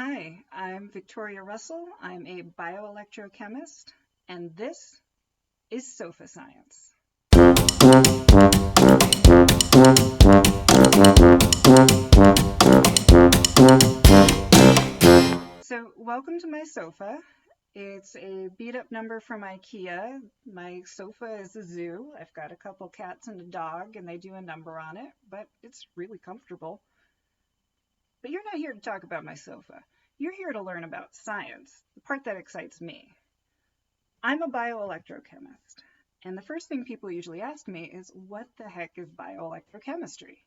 Hi, I'm Victoria Russell. I'm a bioelectrochemist, and this is Sofa Science. So, welcome to my sofa. It's a beat up number from IKEA. My sofa is a zoo. I've got a couple cats and a dog, and they do a number on it, but it's really comfortable. But you're not here to talk about my sofa. You're here to learn about science, the part that excites me. I'm a bioelectrochemist, and the first thing people usually ask me is, what the heck is bioelectrochemistry?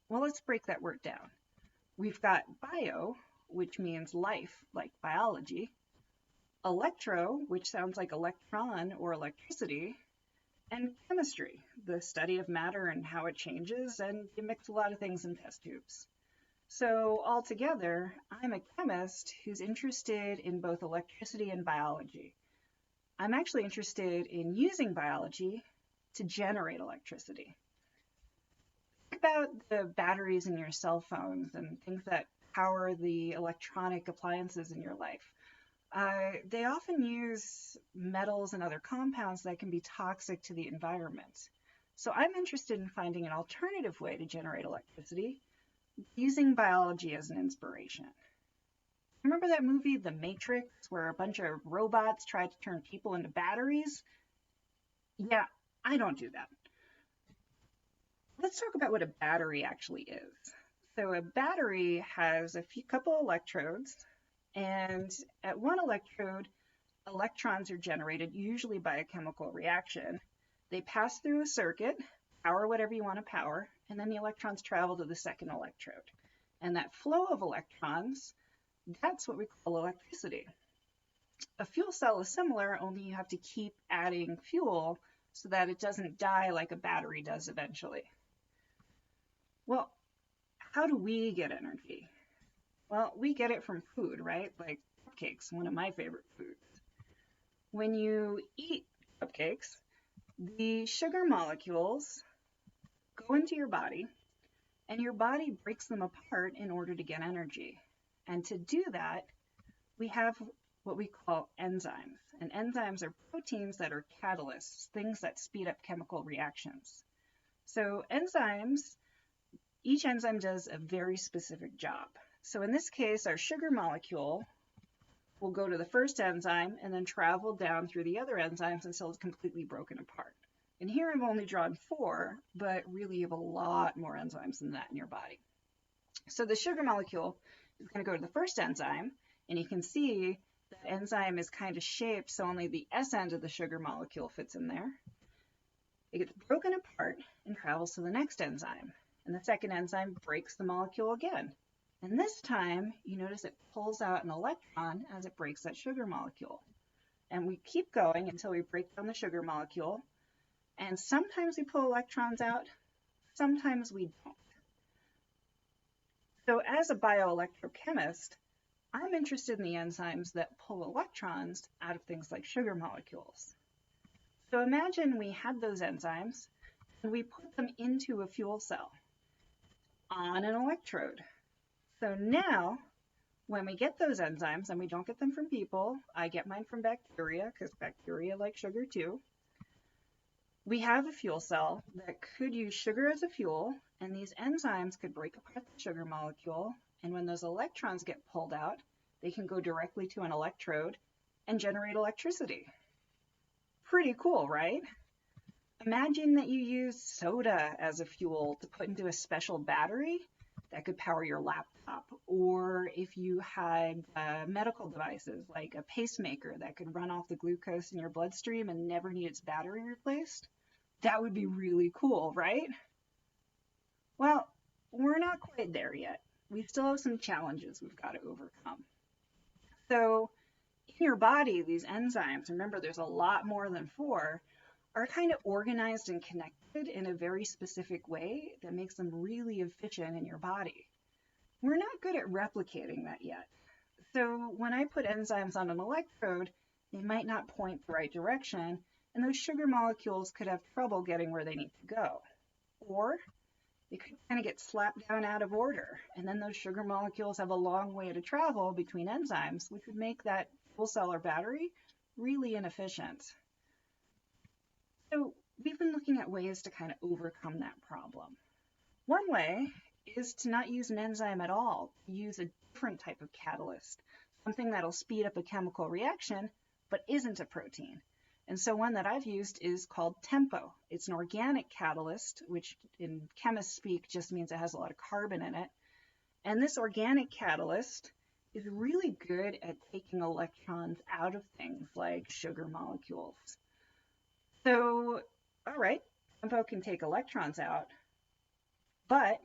Well, let's break that word down. We've got bio, which means life, like biology, electro, which sounds like electron or electricity, and chemistry, the study of matter and how it changes, and you mix a lot of things in test tubes. So altogether, I'm a chemist who's interested in both electricity and biology. I'm actually interested in using biology to generate electricity. Think about the batteries in your cell phones and things that power the electronic appliances in your life. They often use metals and other compounds that can be toxic to the environment. So I'm interested in finding an alternative way to generate electricity using biology as an inspiration. Remember that movie, The Matrix, where a bunch of robots tried to turn people into batteries? Yeah, I don't do that. Let's talk about what a battery actually is. So a battery has a couple electrodes, and at one electrode, electrons are generated usually by a chemical reaction. They pass through a circuit, power whatever you want to power, and then the electrons travel to the second electrode. And that flow of electrons, that's what we call electricity. A fuel cell is similar, only you have to keep adding fuel so that it doesn't die like a battery does eventually. Well, how do we get energy? Well, we get it from food, right? Like cupcakes, one of my favorite foods. When you eat cupcakes, the sugar molecules go into your body, and your body breaks them apart in order to get energy. And to do that, we have what we call enzymes. And enzymes are proteins that are catalysts, things that speed up chemical reactions. So each enzyme does a very specific job. So in this case, our sugar molecule will go to the first enzyme and then travel down through the other enzymes until it's completely broken apart. And here I've only drawn 4, but really you have a lot more enzymes than that in your body. So the sugar molecule is going to go to the first enzyme, and you can see that enzyme is kind of shaped so only the S end of the sugar molecule fits in there. It gets broken apart and travels to the next enzyme, and the second enzyme breaks the molecule again. And this time, you notice it pulls out an electron as it breaks that sugar molecule. And we keep going until we break down the sugar molecule, and sometimes we pull electrons out, sometimes we don't. So as a bioelectrochemist, I'm interested in the enzymes that pull electrons out of things like sugar molecules. So imagine we had those enzymes and we put them into a fuel cell on an electrode. So now, when we get those enzymes, and we don't get them from people, I get mine from bacteria because bacteria like sugar too. We have a fuel cell that could use sugar as a fuel, and these enzymes could break apart the sugar molecule, and when those electrons get pulled out, they can go directly to an electrode and generate electricity. Pretty cool, right? Imagine that you use soda as a fuel to put into a special battery that could power your laptop, or if you had medical devices like a pacemaker that could run off the glucose in your bloodstream and never need its battery replaced. That would be really cool, right? Well, we're not quite there yet. We still have some challenges we've got to overcome. So in your body, these enzymes, remember there's a lot more than 4, are kind of organized and connected in a very specific way that makes them really efficient in your body. We're not good at replicating that yet. So when I put enzymes on an electrode, they might not point the right direction, and those sugar molecules could have trouble getting where they need to go. Or they could kind of get slapped down out of order. And then those sugar molecules have a long way to travel between enzymes, which would make that fuel cell or battery really inefficient. So we've been looking at ways to kind of overcome that problem. One way is to not use an enzyme at all, use a different type of catalyst, something that'll speed up a chemical reaction, but isn't a protein. And so one that I've used is called Tempo. It's an organic catalyst, which in chemist speak just means it has a lot of carbon in it. And this organic catalyst is really good at taking electrons out of things like sugar molecules. So, all right, Tempo can take electrons out, but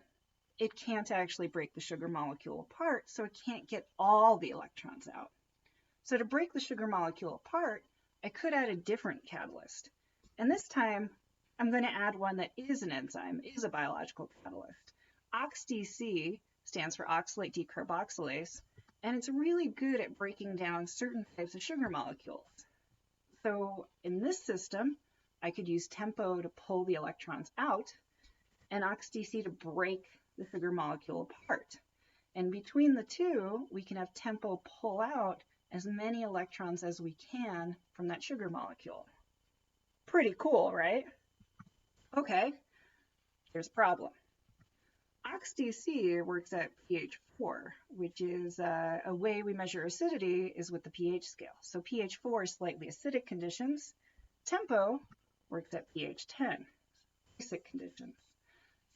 it can't actually break the sugar molecule apart, so it can't get all the electrons out. So to break the sugar molecule apart, I could add a different catalyst. And this time, I'm going to add one that is an enzyme, is a biological catalyst. OxDC stands for oxalate decarboxylase, and it's really good at breaking down certain types of sugar molecules. So in this system, I could use Tempo to pull the electrons out, and OxDC to break the sugar molecule apart. And between the two, we can have Tempo pull out as many electrons as we can from that sugar molecule. Pretty cool, right? Okay, here's a problem. OxDC works at pH 4, which is a way we measure acidity is with the pH scale. So pH 4 is slightly acidic conditions. Tempo works at pH 10, basic conditions.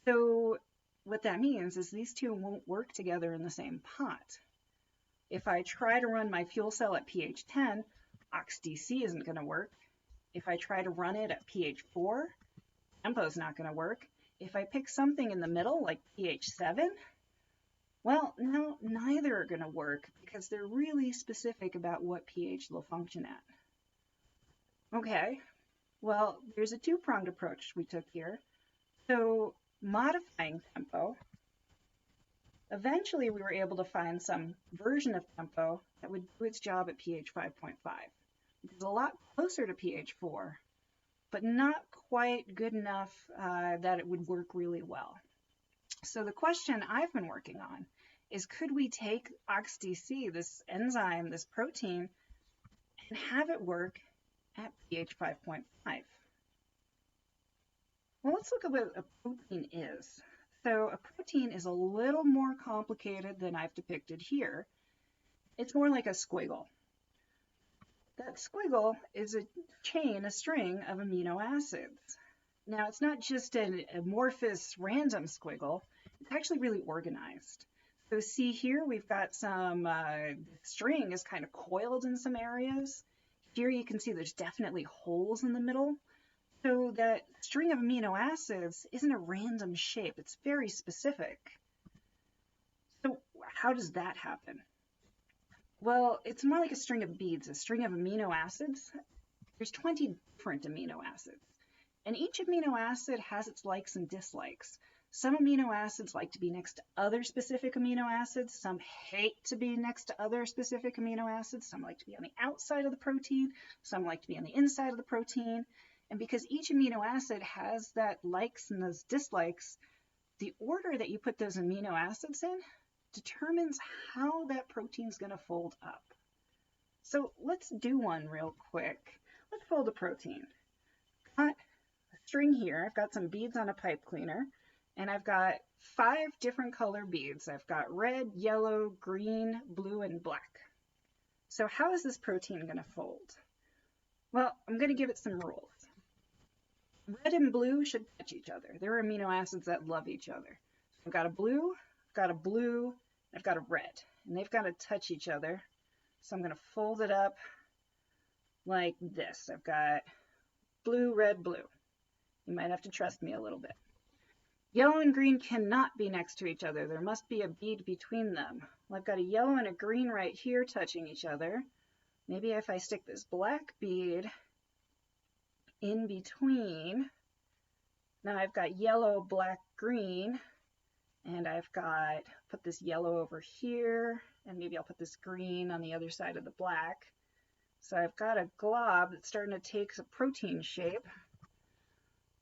So what that means is these two won't work together in the same pot. If I try to run my fuel cell at pH 10, OxDC isn't going to work. If I try to run it at pH 4, Tempo is not going to work. If I pick something in the middle, like pH 7, well, no, neither are going to work because they're really specific about what pH they'll function at. Okay, well, there's a two-pronged approach we took here. So modifying Tempo, eventually we were able to find some version of Tempo that would do its job at pH 5.5. It's a lot closer to pH 4, but not quite good enough that it would work really well. So the question I've been working on is, could we take OxDC, this enzyme, this protein, and have it work at pH 5.5? Well, let's look at what a protein is. So a protein is a little more complicated than I've depicted here. It's more like a squiggle. That squiggle is a chain, a string of amino acids. Now, it's not just an amorphous random squiggle, it's actually really organized. So see here, we've got some string is kind of coiled in some areas. Here you can see there's definitely holes in the middle. So that string of amino acids isn't a random shape, it's very specific. So how does that happen? Well, it's more like a string of beads, a string of amino acids. There's 20 different amino acids, and each amino acid has its likes and dislikes. Some amino acids like to be next to other specific amino acids. Some hate to be next to other specific amino acids. Some like to be on the outside of the protein. Some like to be on the inside of the protein. And because each amino acid has that likes and those dislikes, the order that you put those amino acids in determines how that protein's going to fold up. So let's do one real quick. Let's fold a protein. Got a string here. I've got some beads on a pipe cleaner, and I've got 5 different color beads. I've got red, yellow, green, blue, and black. So how is this protein going to fold? Well, I'm going to give it some rules. Red and blue should touch each other. They're amino acids that love each other. I've got a blue, I've got a blue, I've got a red, and they've got to touch each other. So I'm going to fold it up like this. I've got blue, red, blue. You might have to trust me a little bit. Yellow and green cannot be next to each other. There must be a bead between them. Well, I've got a yellow and a green right here touching each other. Maybe if I stick this black bead in between, now I've got yellow, black, green, and I've got, put this yellow over here, and maybe I'll put this green on the other side of the black. So I've got a glob that's starting to take a protein shape.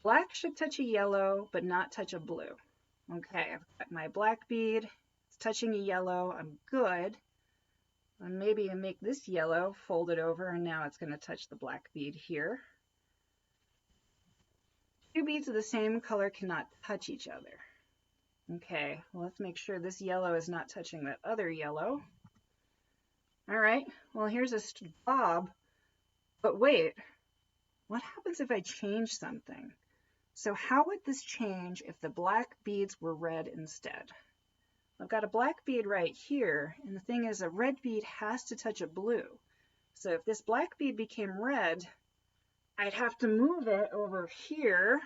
Black should touch a yellow, but not touch a blue. Okay, I've got my black bead. It's touching a yellow. I'm good. And maybe I make this yellow, fold it over, and now it's going to touch the black bead here. Two beads of the same color cannot touch each other. Okay, well, let's make sure this yellow is not touching that other yellow. All right, well, here's a blob, but wait, what happens if I change something? So how would this change if the black beads were red instead? I've got a black bead right here, and the thing is a red bead has to touch a blue. So if this black bead became red, I'd have to move it over here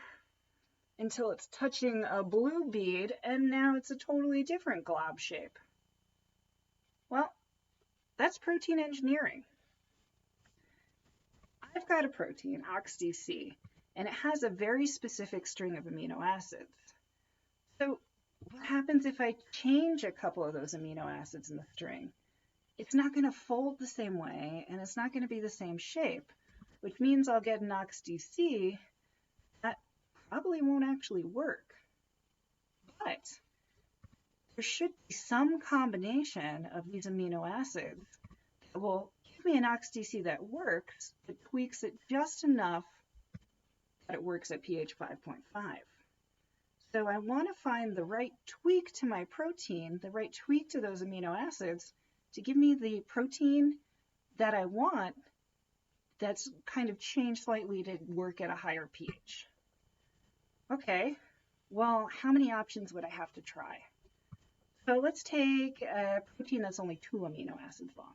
until it's touching a blue bead, and now it's a totally different glob shape. Well, that's protein engineering. I've got a protein, OXDC, and it has a very specific string of amino acids. So what happens if I change a couple of those amino acids in the string? It's not going to fold the same way, and it's not going to be the same shape, which means I'll get an OXDC that probably won't actually work. But there should be some combination of these amino acids that will give me an OXDC that works, but tweaks it just enough that it works at pH 5.5. So I want to find the right tweak to my protein, the right tweak to those amino acids to give me the protein that I want that's kind of changed slightly to work at a higher pH. Okay, well, how many options would I have to try? So let's take a protein that's only 2 amino acids long.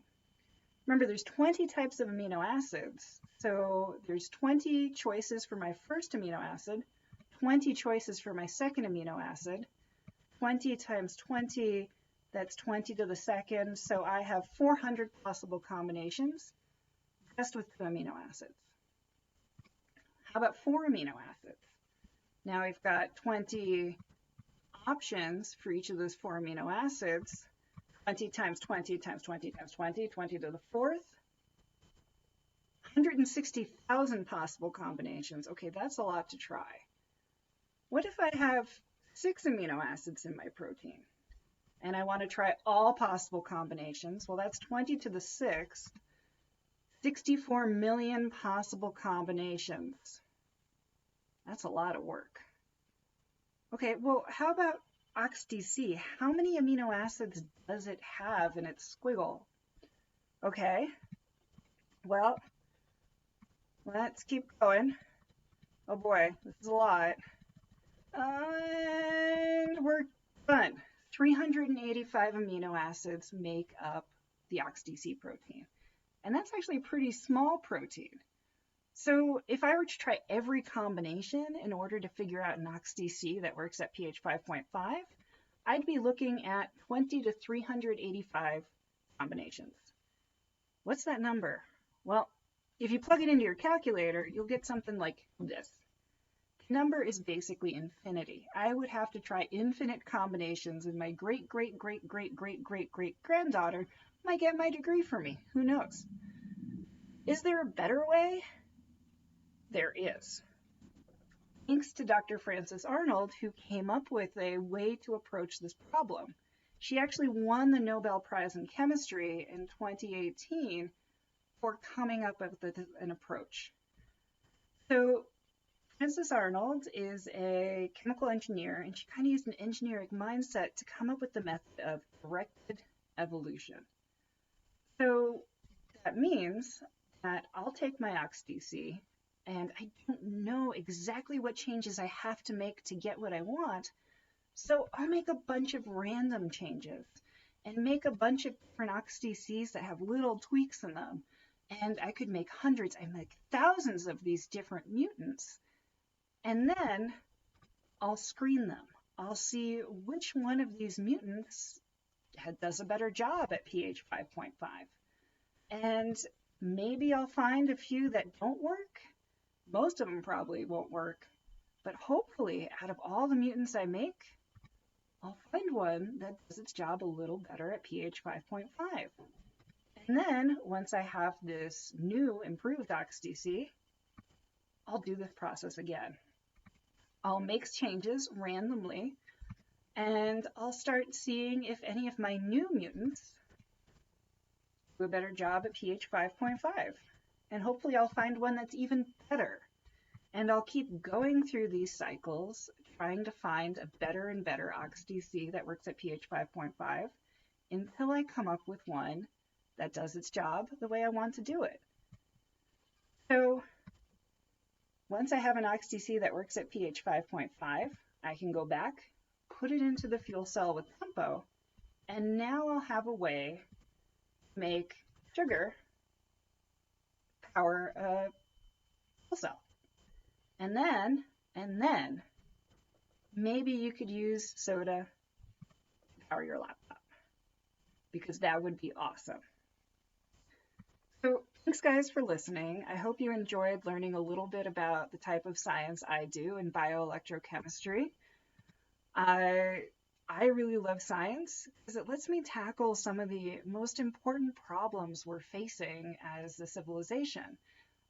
Remember, there's 20 types of amino acids. So there's 20 choices for my first amino acid, 20 choices for my second amino acid. 20 times 20, that's 20 to the second. So I have 400 possible combinations just with 2 amino acids. How about 4 amino acids? Now we've got 20 options for each of those 4 amino acids. 20 times 20 times 20 times 20, 20 to the 4th. 160,000 possible combinations. Okay, that's a lot to try. What if I have 6 amino acids in my protein and I want to try all possible combinations? Well, that's 20 to the 6th, 64 million possible combinations. That's a lot of work. Okay, well, how about OXDC? How many amino acids does it have in its squiggle? Okay, well, let's keep going. Oh boy, this is a lot. And we're done. 385 amino acids make up the OXDC protein. And that's actually a pretty small protein. So if I were to try every combination in order to figure out an OXDC that works at pH 5.5, I'd be looking at 20 to 385 combinations. What's that number? Well, if you plug it into your calculator, you'll get something like this. The number is basically infinity. I would have to try infinite combinations, and my great-great-great-great-great-great-great-granddaughter might get my degree for me. Who knows? Is there a better way? There is. Thanks to Dr. Frances Arnold, who came up with a way to approach this problem. She actually won the Nobel Prize in Chemistry in 2018 for coming up with an approach. So Frances Arnold is a chemical engineer, and she kind of used an engineering mindset to come up with the method of directed evolution. So that means that I'll take my OXDC, and I don't know exactly what changes I have to make to get what I want, so I'll make a bunch of random changes and make a bunch of different OXDCs that have little tweaks in them. And I could make hundreds, I make thousands of these different mutants. And then I'll screen them. I'll see which one of these mutants does a better job at pH 5.5. And maybe I'll find a few that don't work. Most of them probably won't work. But hopefully, out of all the mutants I make, I'll find one that does its job a little better at pH 5.5. And then, once I have this new improved OXDC, I'll do this process again. I'll make changes randomly And I'll start seeing if any of my new mutants do a better job at pH 5.5. And hopefully I'll find one that's even better. And I'll keep going through these cycles, trying to find a better and better OxDC that works at pH 5.5 until I come up with one that does its job the way I want to do it. So once I have an OxDC that works at pH 5.5, I can go back, put it into the fuel cell with tempo, and now I'll have a way to make sugar power a fuel cell. And then maybe you could use soda to power your laptop, because that would be awesome. So thanks guys for listening. I hope you enjoyed learning a little bit about the type of science I do in bioelectrochemistry. I really love science because it lets me tackle some of the most important problems we're facing as a civilization.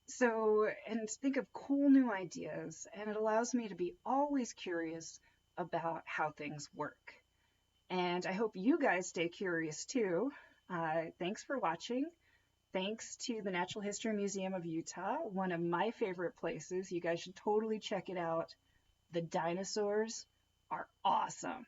So, and think of cool new ideas, and it allows me to be always curious about how things work. And I hope you guys stay curious too. Thanks for watching. Thanks to the Natural History Museum of Utah, one of my favorite places. You guys should totally check it out. The dinosaurs are awesome.